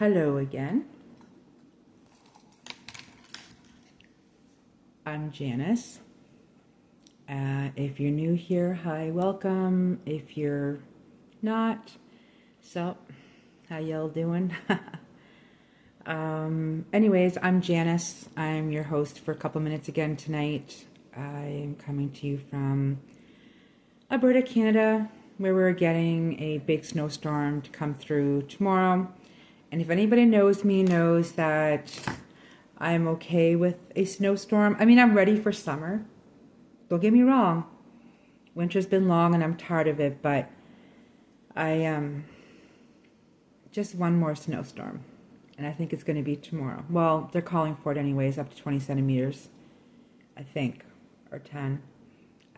Hello again. I'm Janice. If you're new here, hi, welcome. If you're not, so how y'all doing? Anyways, I'm Janice. I'm your host for a couple minutes again tonight. I'm coming to you from Alberta, Canada, where we're getting a big snowstorm to come through tomorrow. And if anybody knows me, knows that I'm okay with a snowstorm. I mean, I'm ready for summer. Don't get me wrong. Winter's been long and I'm tired of it, but just one more snowstorm. And I think it's going to be tomorrow. Well, they're calling for it anyways, up to 20 centimeters, I think, or 10.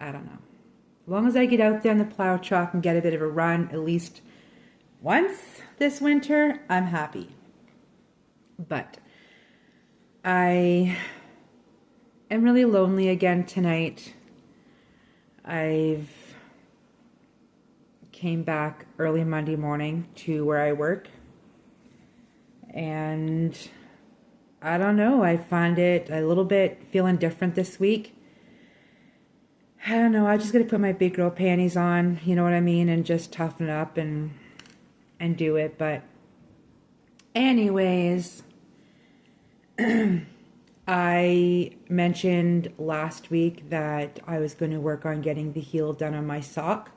I don't know. As long as I get out there on the plow truck and get a bit of a run, at least once this winter, I'm happy. But I am really lonely again tonight. I've came back early Monday morning to where I work. And I don't know, I find it a little bit feeling different this week. I don't know, I just gotta put my big girl panties on, you know what I mean, and just toughen up and do it. But anyways, I mentioned last week that I was going to work on getting the heel done on my sock.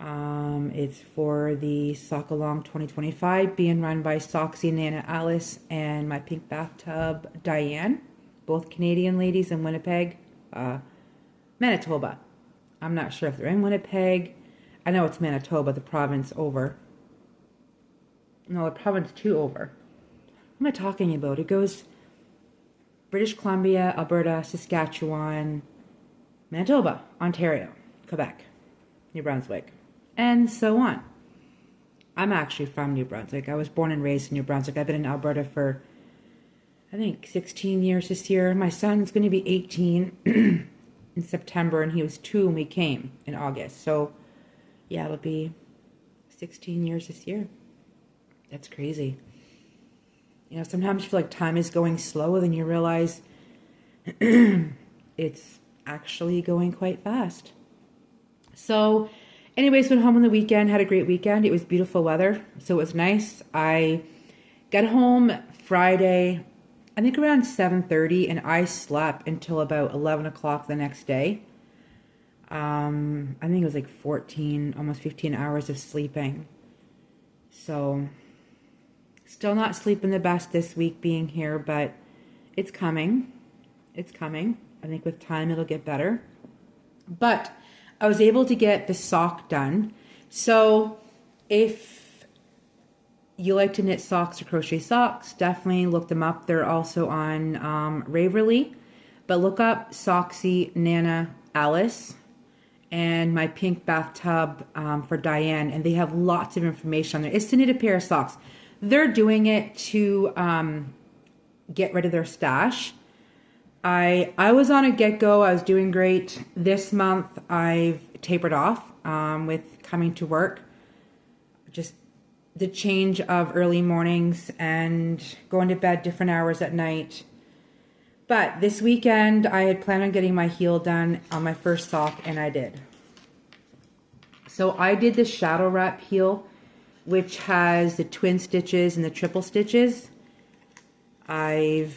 It's for the Sock Along 2025 being run by Soxy, Nana, Alice, and my pink bathtub, Diane. Both Canadian ladies in Winnipeg, Manitoba. I'm not sure if they're in Winnipeg. I know it's Manitoba, the province over. No, the province 2 over. What am I talking about? It goes British Columbia, Alberta, Saskatchewan, Manitoba, Ontario, Quebec, New Brunswick, and so on. I'm actually from New Brunswick. I was born and raised in New Brunswick. I've been in Alberta for, I think, 16 years this year. My son's going to be 18 in September, and he was 2 when we came in August. So, yeah, it'll be 16 years this year. That's crazy. You know, sometimes you feel like time is going slow, then you realize it's actually going quite fast. So, anyways, went home on the weekend, had a great weekend. It was beautiful weather, so it was nice. I got home Friday, I think around 7:30, and I slept until about 11 o'clock the next day. I think it was like 14, almost 15 hours of sleeping. So, still not sleeping the best this week being here, but it's coming. It's coming. I think with time it'll get better. But I was able to get the sock done. So if you like to knit socks or crochet socks, definitely look them up. They're also on Ravelry. But look up Soxy, Nana, Alice, and my pink bathtub for Diane. And they have lots of information on there. It's to knit a pair of socks. They're doing it to get rid of their stash. I was on a get-go. I was doing great. This month, I've tapered off with coming to work. Just the change of early mornings and going to bed different hours at night. But this weekend, I had planned on getting my heel done on my first sock, and I did. So I did the shadow wrap heel, which has the twin stitches and the triple stitches. I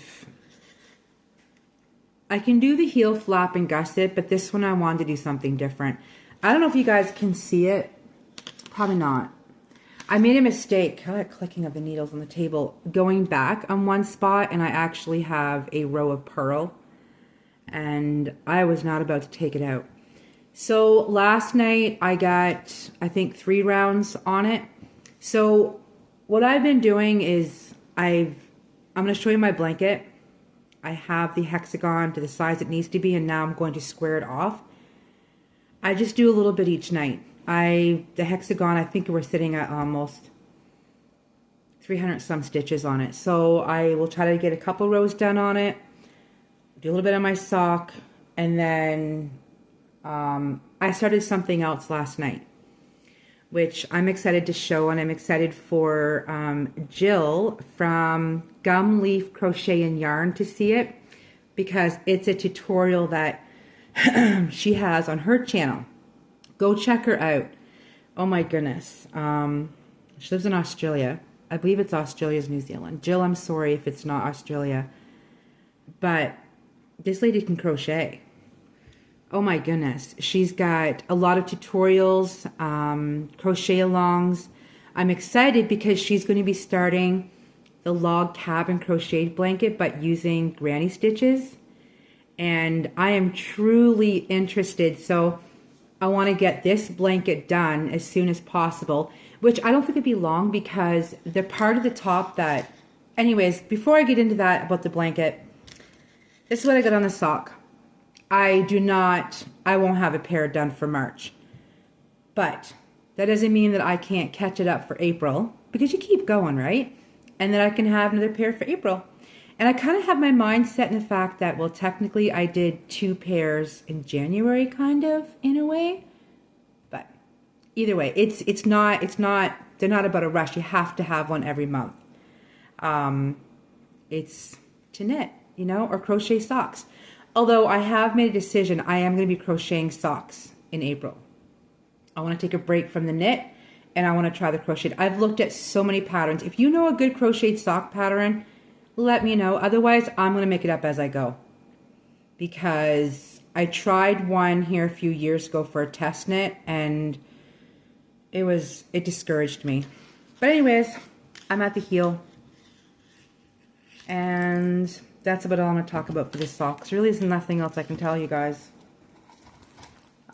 can do the heel flap and gusset, but this one I wanted to do something different. I don't know if you guys can see it. Probably not. I made a mistake. I like clicking of the needles on the table. Going back on one spot, and I actually have a row of purl. And I was not about to take it out. So last night I got, I think, 3 rounds on it. So what I've been doing is I'm going to show you my blanket. I have the hexagon to the size it needs to be, and now I'm going to square it off. I just do a little bit each night. The hexagon, I think we're sitting at almost 300 some stitches on it. So I will try to get a couple rows done on it, do a little bit on my sock, and then I started something else last night, which I'm excited to show, and I'm excited for Jill from Gum Leaf Crochet and Yarn to see it, because it's a tutorial that she has on her channel. Go check her out. Oh my goodness. She lives in Australia. I believe it's Australia's New Zealand. Jill, I'm sorry if it's not Australia. But this lady can crochet. Oh my goodness. She's got a lot of tutorials, crochet alongs. I'm excited because she's going to be starting the log cabin crochet blanket, but using granny stitches. And I am truly interested. So I want to get this blanket done as soon as possible, which I don't think it'd be long because the part of the top that, anyways, before I get into that about the blanket, this is what I got on the sock. I won't have a pair done for March, but that doesn't mean that I can't catch it up for April, because you keep going, right? And then I can have another pair for April. And I kind of have my mind set in the fact that, well, technically I did 2 pairs in January, kind of, in a way. But either way, they're not about a rush. You have to have one every month. It's to knit, you know, or crochet socks. Although I have made a decision, I am going to be crocheting socks in April. I want to take a break from the knit, and I want to try the crochet. I've looked at so many patterns. If you know a good crocheted sock pattern, let me know. Otherwise, I'm going to make it up as I go. Because I tried one here a few years ago for a test knit, and it discouraged me. But anyways, I'm at the heel. And that's about all I'm going to talk about for this sock. There really is nothing else I can tell you guys.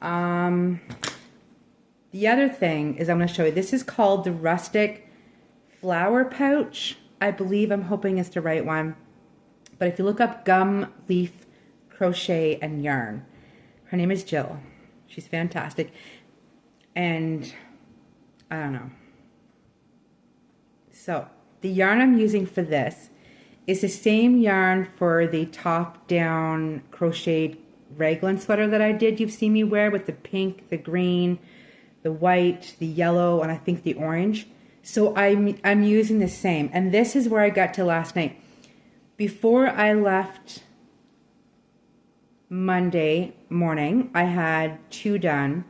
The other thing is I'm going to show you. This is called the Rustic Flower Pouch. I believe, I'm hoping it's the right one. But if you look up Gum Leaf Crochet and Yarn, her name is Jill. She's fantastic. And I don't know. So the yarn I'm using for this is the same yarn for the top-down crocheted raglan sweater that I did. You've seen me wear with the pink, the green, the white, the yellow, and I think the orange. So I'm using the same. And this is where I got to last night. Before I left Monday morning, I had 2 done.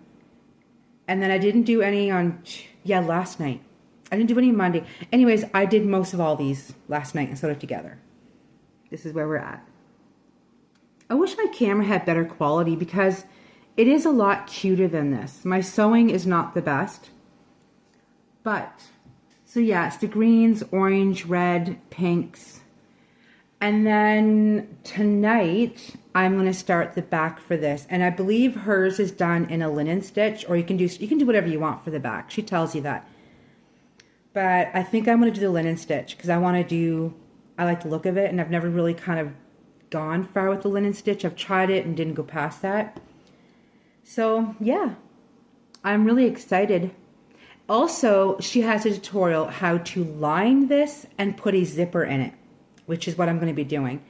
And then I didn't do any on, last night. I didn't do any Monday. Anyways, I did most of all these last night and sewed it together. This is where we're at. I wish my camera had better quality because it is a lot cuter than this. My sewing is not the best. But, so yeah, it's the greens, orange, red, pinks. And then tonight, I'm going to start the back for this. And I believe hers is done in a linen stitch, or you can do whatever you want for the back. She tells you that. But I think I'm going to do the linen stitch because I like the look of it, and I've never really kind of gone far with the linen stitch. I've tried it and didn't go past that. So, yeah, I'm really excited. Also, she has a tutorial how to line this and put a zipper in it, which is what I'm going to be doing.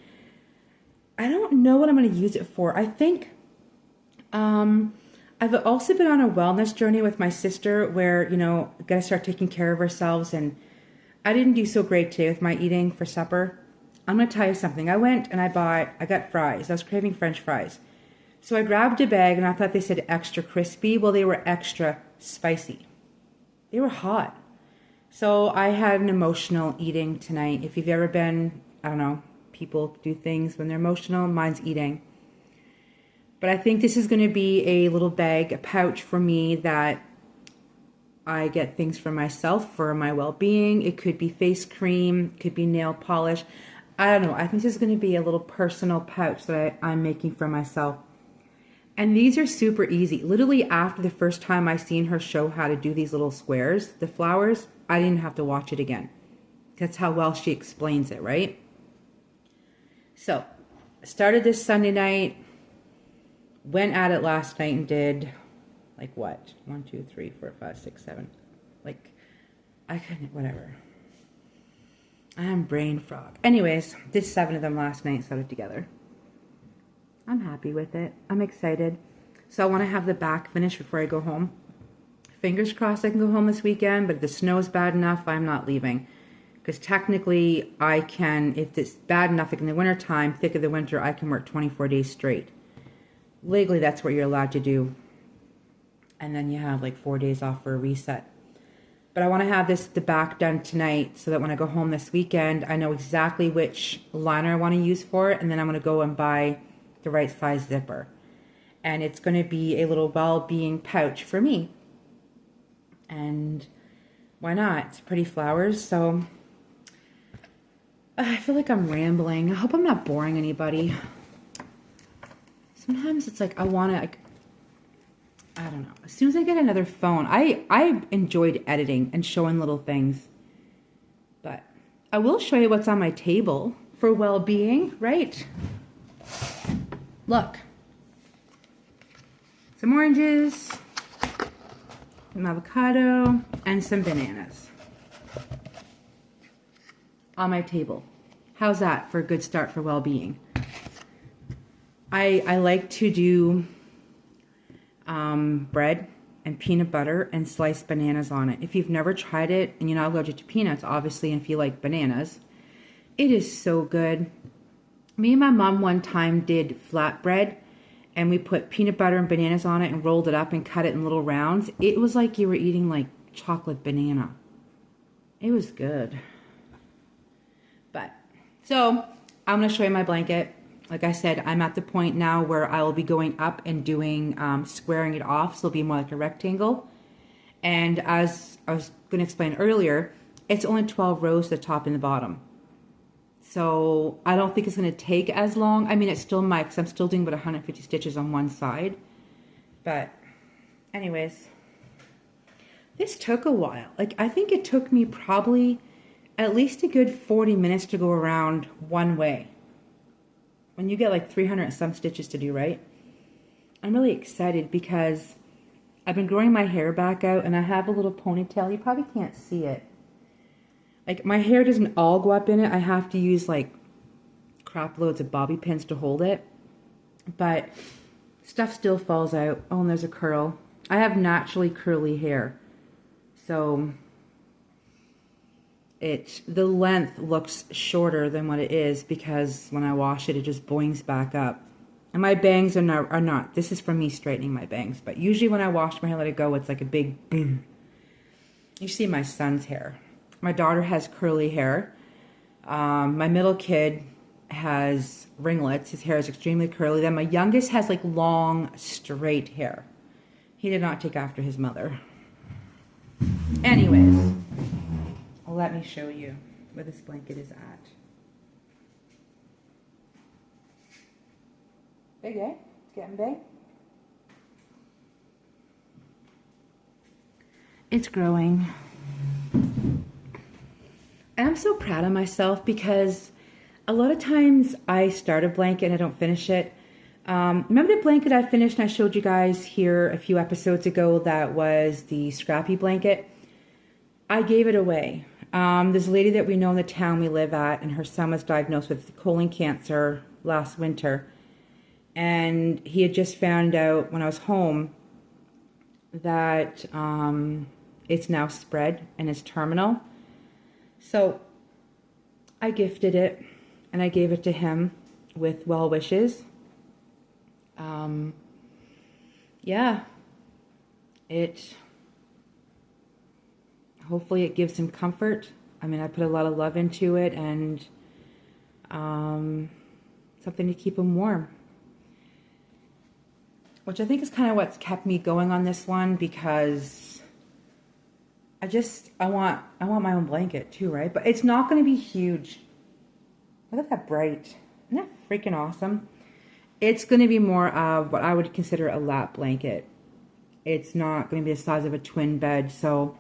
I don't know what I'm going to use it for. I think I've also been on a wellness journey with my sister where, you know, got to start taking care of ourselves, and I didn't do so great today with my eating for supper. I'm going to tell you something. I went and I got fries. I was craving French fries. So I grabbed a bag, and I thought they said extra crispy. Well, they were extra spicy. They were hot. So I had an emotional eating tonight. If you've ever been, I don't know, people do things when they're emotional. Mine's eating. But I think this is going to be a little bag, a pouch for me that I get things for myself, for my well-being. It could be face cream, could be nail polish. I don't know. I think this is going to be a little personal pouch that I'm making for myself. And these are super easy. Literally after the first time I seen her show how to do these little squares, the flowers, I didn't have to watch it again. That's how well she explains it, right? So, I started this Sunday night, went at it last night and did, like what? 1, 2, 3, 4, 5, 6, 7. Like, I couldn't, whatever. I'm brain frog. Anyways, did 7 of them last night and sewed it together. I'm happy with it. I'm excited. So I want to have the back finished before I go home. fingers crossed I can go home this weekend, but if the snow is bad enough, I'm not leaving. Because technically, I can, if it's bad enough, like in the wintertime, thick of the winter, I can work 24 days straight. Legally, that's what you're allowed to do. And then you have like 4 days off for a reset. But I want to have the back done tonight so that when I go home this weekend, I know exactly which liner I want to use for it. And then I'm going to go and buy the right size zipper. And it's going to be a little well-being pouch for me. And why not? It's pretty flowers, so I feel like I'm rambling. I hope I'm not boring anybody. Sometimes it's like I want to, like, I don't know. As soon as I get another phone, I enjoyed editing and showing little things. But I will show you what's on my table for well-being, right? Look. Some oranges, some avocado, and some bananas on my table. How's that for a good start for well-being? I like to do bread and peanut butter and sliced bananas on it. If you've never tried it and you're not allergic to peanuts, obviously, and if you like bananas, it is so good. Me and my mom one time did flatbread, and we put peanut butter and bananas on it and rolled it up and cut it in little rounds. It was like you were eating like chocolate banana. It was good. But, so, I'm going to show you my blanket. Like I said, I'm at the point now where I will be going up and doing, squaring it off. So it'll be more like a rectangle. And as I was going to explain earlier, it's only 12 rows to the top and the bottom. So I don't think it's going to take as long. I mean, it still might, because I'm still doing about 150 stitches on one side. But anyways, this took a while. Like, I think it took me probably at least a good 40 minutes to go around one way. When you get like 300 and some stitches to do, right? I'm really excited because I've been growing my hair back out and I have a little ponytail. You probably can't see it. Like, my hair doesn't all go up in it. I have to use like crap loads of bobby pins to hold it. But stuff still falls out. Oh, and there's a curl. I have naturally curly hair. So the length looks shorter than what it is because when I wash it, it just boings back up. And my bangs are not. This is from me straightening my bangs. But usually when I wash my hair, let it go, it's like a big boom. You see my son's hair. My daughter has curly hair. My middle kid has ringlets. His hair is extremely curly. Then my youngest has like long, straight hair. He did not take after his mother. Anyways, let me show you where this blanket is at. Big, eh? It's getting big. It's growing. And I'm so proud of myself because a lot of times I start a blanket and I don't finish it. Remember the blanket I finished and I showed you guys here a few episodes ago that was the scrappy blanket? I gave it away. There's a lady that we know in the town we live at, and her son was diagnosed with colon cancer last winter. And he had just found out when I was home that it's now spread and it's terminal. So I gifted it and I gave it to him with well wishes. Yeah, hopefully it gives him comfort. I mean, I put a lot of love into it and something to keep him warm. Which I think is kind of what's kept me going on this one because I want my own blanket too, right? But it's not going to be huge. Look at that bright. Isn't that freaking awesome? It's going to be more of what I would consider a lap blanket. It's not going to be the size of a twin bed, so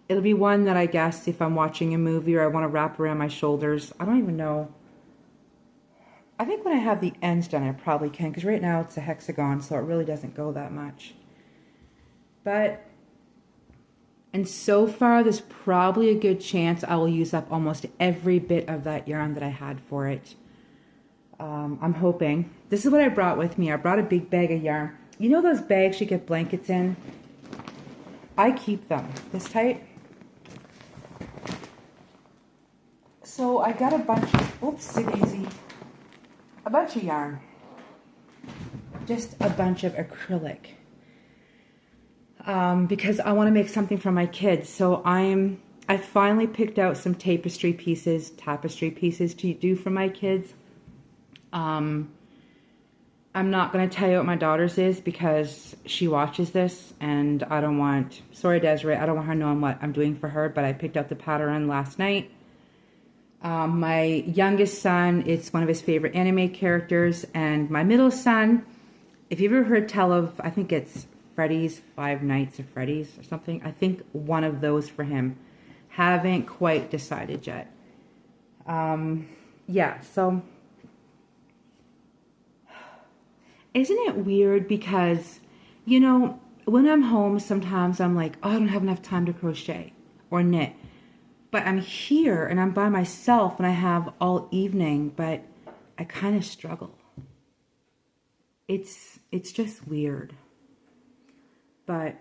it'll be one that I guess if I'm watching a movie or I want to wrap around my shoulders. I don't even know. I think when I have the ends done, I probably can, because right now it's a hexagon, so it really doesn't go that much. And so far, there's probably a good chance I will use up almost every bit of that yarn that I had for it. I'm hoping. This is what I brought with me. I brought a big bag of yarn. You know those bags you get blankets in? I keep them this tight. So I got a bunch of, oops, daisy, a bunch of yarn. Just a bunch of acrylic. Because I want to make something for my kids. So I finally picked out some tapestry pieces to do for my kids. I'm not going to tell you what my daughter's is because she watches this and I don't want, sorry Desiree, I don't want her knowing what I'm doing for her, but I picked out the pattern last night. My youngest son, it's one of his favorite anime characters, and my middle son, if you've ever heard tell of, I think it's Freddy's, Five Nights at Freddy's or something, I think one of those for him. Haven't quite decided yet. Yeah, so isn't it weird because, you know, when I'm home, sometimes I'm like, oh, I don't have enough time to crochet or knit. But I'm here and I'm by myself and I have all evening, but I kind of struggle. It's just weird. But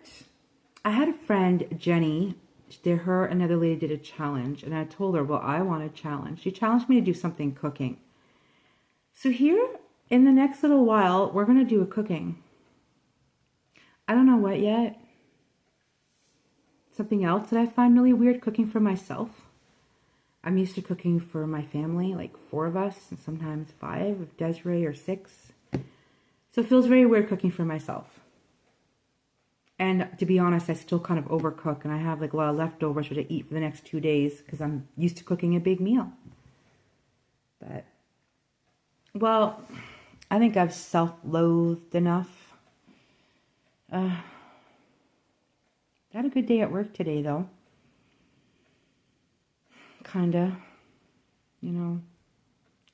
I had a friend, Jenny, her and another lady did a challenge, and I told her, well, I want a challenge. She challenged me to do something cooking. So here, in the next little while, we're going to do a cooking. I don't know what yet. Something else that I find really weird, cooking for myself. I'm used to cooking for my family, like 4 of us, and sometimes 5, if Desiree, or 6. So it feels very weird cooking for myself. And to be honest, I still kind of overcook, and I have like a lot of leftovers to eat for the next 2 days because I'm used to cooking a big meal. But, well, I think I've self-loathed enough. I had a good day at work today, though. Kinda. You know,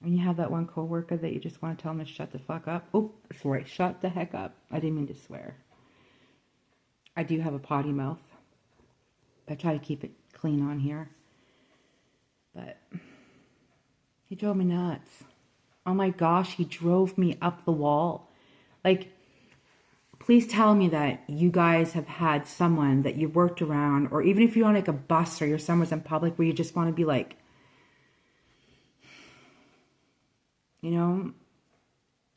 when you have that one coworker that you just want to tell them to shut the fuck up. Oh, sorry, shut the heck up. I didn't mean to swear. I do have a potty mouth. I try to keep it clean on here. But he drove me nuts. Oh my gosh, he drove me up the wall. Like, please tell me that you guys have had someone that you've worked around, or even if you're on like a bus or you're somewhere in public where you just want to be like, you know,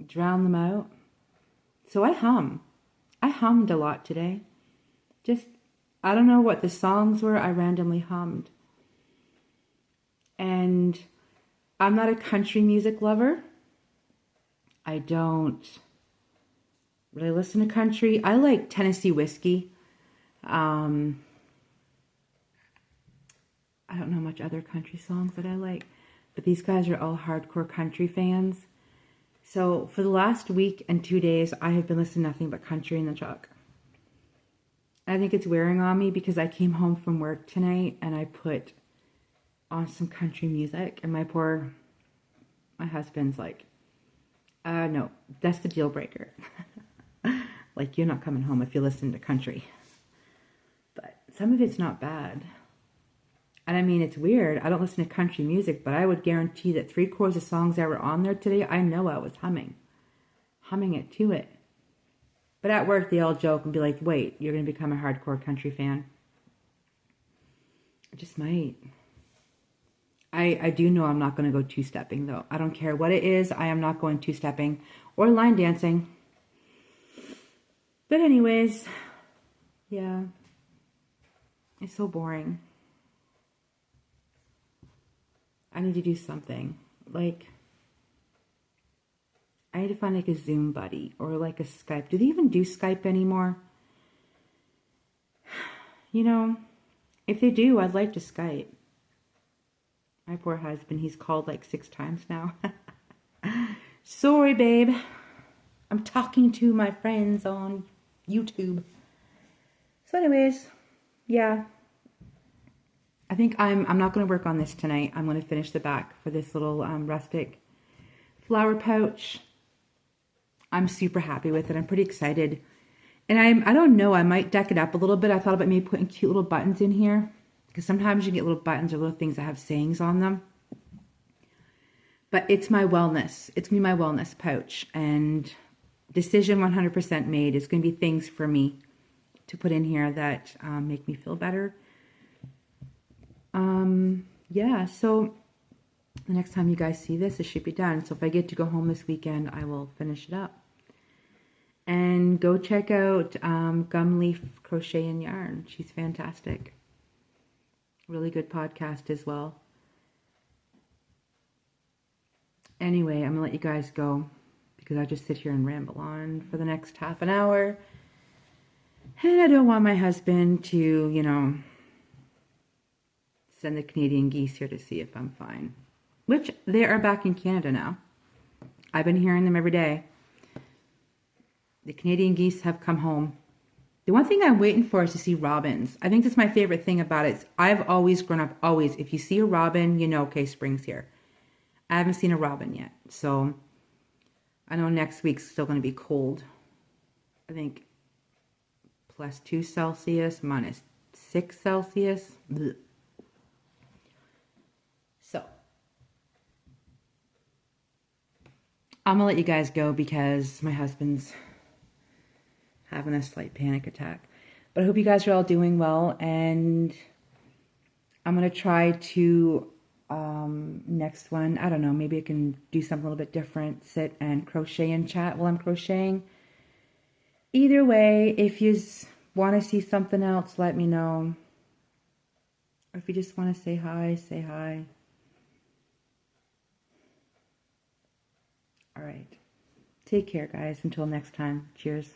drown them out. So I hummed a lot today. Just, I don't know what the songs were, I randomly hummed. And I'm not a country music lover. I don't really listen to country. I like Tennessee whiskey. I don't know much other country songs that I like. But these guys are all hardcore country fans. So for the last week and 2 days, I have been listening to nothing but country in the truck. I think it's wearing on me because I came home from work tonight and I put on some country music. And my husband's like, no, that's the deal breaker. Like, you're not coming home if you listen to country. But some of it's not bad. And I mean, it's weird. I don't listen to country music, but I would guarantee that 3/4 of songs that were on there today, I know I was humming it to it. But at work, they all joke and be like, wait, you're going to become a hardcore country fan? I just might. I do know I'm not going to go two-stepping, though. I don't care what it is. I am not going two-stepping or line dancing. But anyways, yeah. It's so boring. I need to do something. Like, I need to find like a Zoom buddy or like a Skype. Do they even do Skype anymore? You know, if they do, I'd like to Skype. My poor husband, he's called like 6 times now. Sorry, babe. I'm talking to my friends on YouTube. So anyways, yeah. I think I'm not going to work on this tonight. I'm going to finish the back for this little rustic flower pouch. I'm super happy with it. I'm pretty excited. And I don't know, I might deck it up a little bit. I thought about maybe putting cute little buttons in here. Because sometimes you get little buttons or little things that have sayings on them. But it's my wellness. It's going to be my wellness pouch. And decision 100% made. It's going to be things for me. to put in here that make me feel better. Yeah, so the next time you guys see this, it should be done. So if I get to go home this weekend, I will finish it up. And go check out Gumleaf Crochet and Yarn. She's fantastic. Really good podcast as well. Anyway, I'm going to let you guys go because I just sit here and ramble on for the next half an hour. And I don't want my husband to, you know, send the Canadian geese here to see if I'm fine. Which, they are back in Canada now. I've been hearing them every day. The Canadian geese have come home. The one thing I'm waiting for is to see robins. I think that's my favorite thing about it. I've always grown up, always, if you see a robin, you know, okay, spring's here. I haven't seen a robin yet. So, I know next week's still going to be cold. I think +2 Celsius, -6 Celsius. Blech. So, I'm going to let you guys go because my husband's having a slight panic attack. But I hope you guys are all doing well, and I'm going to try to, next one, I don't know, maybe I can do something a little bit different, sit and crochet and chat while I'm crocheting. Either way, if you want to see something else, let me know. Or if you just want to say hi, say hi. All right. Take care, guys. Until next time. Cheers.